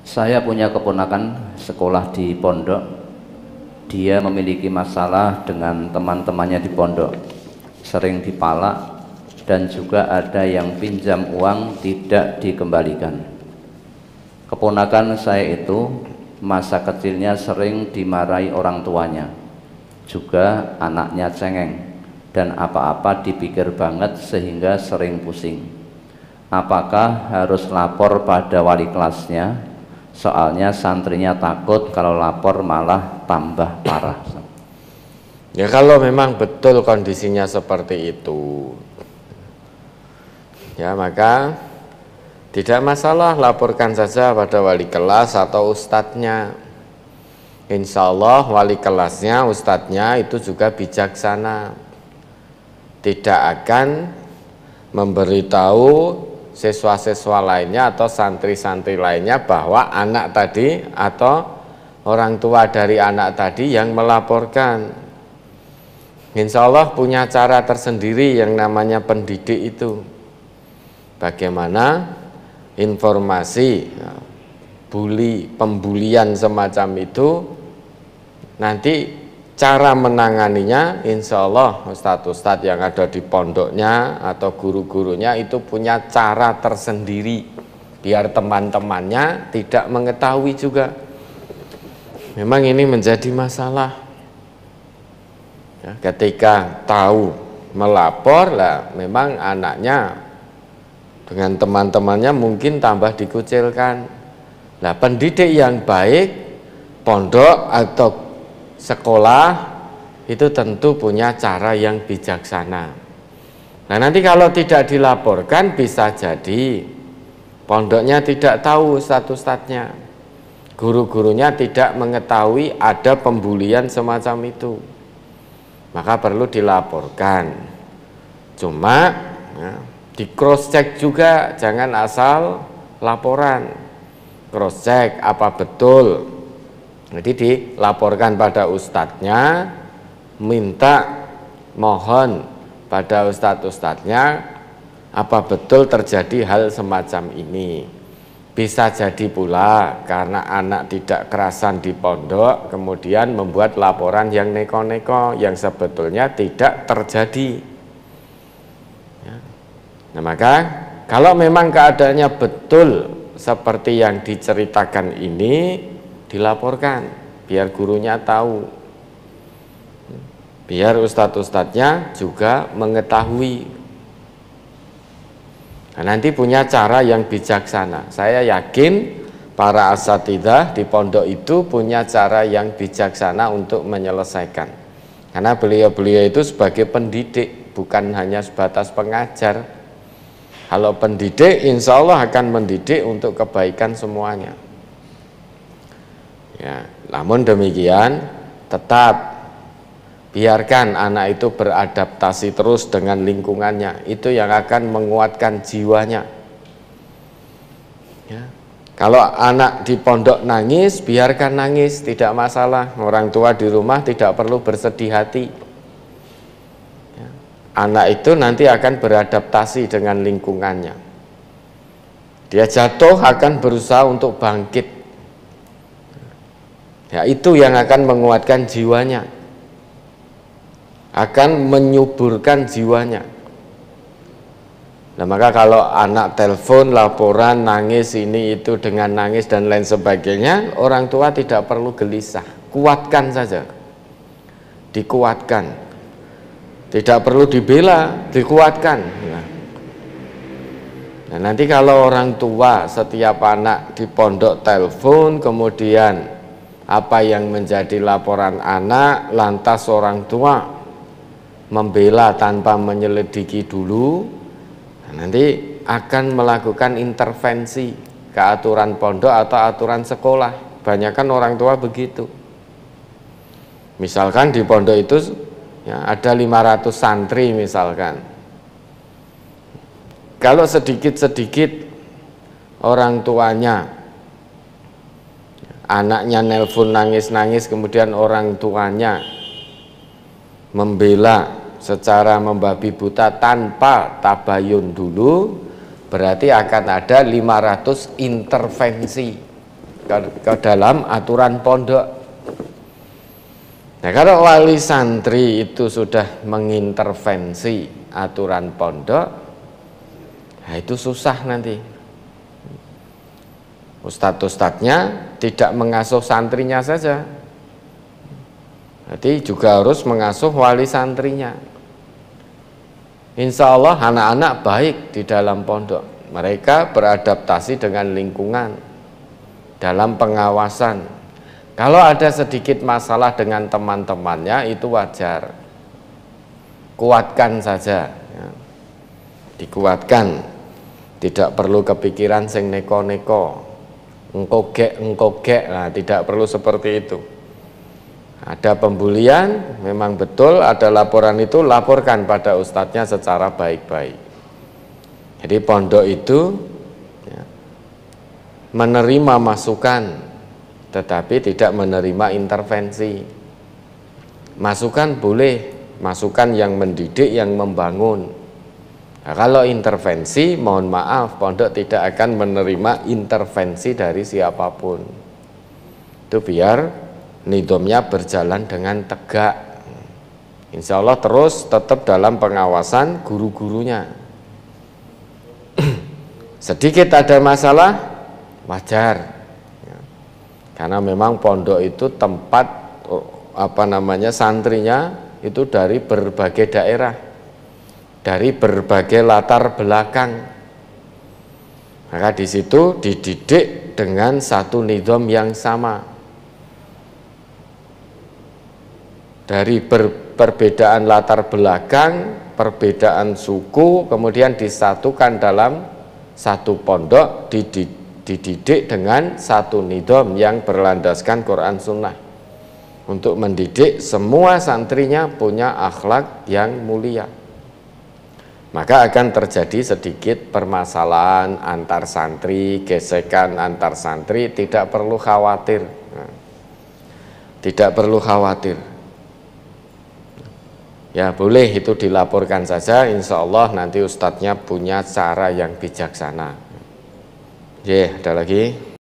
Saya punya keponakan sekolah di pondok. Dia memiliki masalah dengan teman-temannya di pondok, sering dipalak dan juga ada yang pinjam uang tidak dikembalikan. Keponakan saya itu masa kecilnya sering dimarahi orang tuanya, juga anaknya cengeng dan apa-apa dipikir banget sehingga sering pusing. Apakah harus lapor pada wali kelasnya? Soalnya santrinya takut kalau lapor malah tambah parah. Ya kalau memang betul kondisinya seperti itu, ya maka tidak masalah, laporkan saja pada wali kelas atau ustadznya. Insya Allah wali kelasnya, ustadznya itu juga bijaksana, tidak akan memberitahu siswa-siswa lainnya atau santri-santri lainnya bahwa anak tadi atau orang tua dari anak tadi yang melaporkan. Insya Allah punya cara tersendiri yang namanya pendidik itu. Bagaimana informasi pembulian semacam itu, nanti cara menanganinya insya Allah ustadz-ustadz yang ada di pondoknya atau guru-gurunya itu punya cara tersendiri biar teman-temannya tidak mengetahui juga. Memang ini menjadi masalah ya, ketika tahu melapor lah, memang anaknya dengan teman-temannya mungkin tambah dikucilkan. Nah, pendidik yang baik, pondok atau sekolah itu tentu punya cara yang bijaksana. Nah, nanti kalau tidak dilaporkan bisa jadi pondoknya tidak tahu ustadz-ustadznya, guru-gurunya tidak mengetahui ada pembulian semacam itu, maka perlu dilaporkan. Cuma ya, di cross check juga, jangan asal laporan, cross check apa betul. Jadi dilaporkan pada ustadznya, minta mohon pada ustadz-ustadznya apa betul terjadi hal semacam ini. Bisa jadi pula karena anak tidak kerasan di pondok kemudian membuat laporan yang neko-neko yang sebetulnya tidak terjadi. Nah, maka kalau memang keadaannya betul seperti yang diceritakan ini, dilaporkan biar gurunya tahu, biar ustadz-ustadznya juga mengetahui. Nah, nanti punya cara yang bijaksana. Saya yakin para asatidzah di pondok itu punya cara yang bijaksana untuk menyelesaikan, karena beliau-beliau itu sebagai pendidik, bukan hanya sebatas pengajar. Kalau pendidik insya Allah akan mendidik untuk kebaikan semuanya. Ya, namun demikian tetap biarkan anak itu beradaptasi terus dengan lingkungannya, itu yang akan menguatkan jiwanya. Ya. Kalau anak di pondok nangis, biarkan nangis, tidak masalah. Orang tua di rumah tidak perlu bersedih hati. Ya. Anak itu nanti akan beradaptasi dengan lingkungannya. Dia jatuh akan berusaha untuk bangkit. Ya, itu yang akan menguatkan jiwanya, akan menyuburkan jiwanya. Nah, maka kalau anak telepon, laporan, nangis ini itu dengan nangis dan lain sebagainya, orang tua tidak perlu gelisah, kuatkan saja, dikuatkan, tidak perlu dibela, dikuatkan. Nah, nanti kalau orang tua setiap anak di pondok telepon, kemudian apa yang menjadi laporan anak, lantas orang tua membela tanpa menyelidiki dulu, nanti akan melakukan intervensi ke aturan pondok atau aturan sekolah. Banyakan orang tua begitu. Misalkan di pondok itu ya, ada 500 santri misalkan. Kalau sedikit-sedikit orang tuanya, anaknya nelpon nangis-nangis, kemudian orang tuanya membela secara membabi buta tanpa tabayun dulu, berarti akan ada 500 intervensi. ke dalam aturan pondok. Nah, kalau wali santri itu sudah mengintervensi aturan pondok, nah itu susah nanti. Ustadz-ustadznya tidak mengasuh santrinya saja, nanti juga harus mengasuh wali santrinya. Insya Allah anak-anak baik di dalam pondok, mereka beradaptasi dengan lingkungan dalam pengawasan. Kalau ada sedikit masalah dengan teman-temannya itu wajar, kuatkan saja ya. Dikuatkan, tidak perlu kepikiran sing neko-neko, engkogek, nah tidak perlu seperti itu. Ada pembulian, memang betul, ada laporan itu, laporkan pada ustadznya secara baik-baik. Jadi pondok itu ya, menerima masukan, tetapi tidak menerima intervensi. Masukan boleh, masukan yang mendidik, yang membangun. Nah, kalau intervensi, mohon maaf, pondok tidak akan menerima intervensi dari siapapun. Itu biar nidhamnya berjalan dengan tegak. Insya Allah terus tetap dalam pengawasan guru-gurunya. Sedikit ada masalah, wajar. Karena memang pondok itu tempat santrinya itu dari berbagai daerah, dari berbagai latar belakang. Maka di situ dididik dengan satu nidham yang sama. Dari perbedaan latar belakang, perbedaan suku, kemudian disatukan dalam satu pondok, dididik dengan satu nidham yang berlandaskan Quran Sunnah, untuk mendidik semua santrinya punya akhlak yang mulia. Maka akan terjadi sedikit permasalahan antar santri, gesekan antar santri, tidak perlu khawatir. Tidak perlu khawatir. Ya boleh itu dilaporkan saja, insya Allah nanti ustadznya punya cara yang bijaksana. Ada lagi?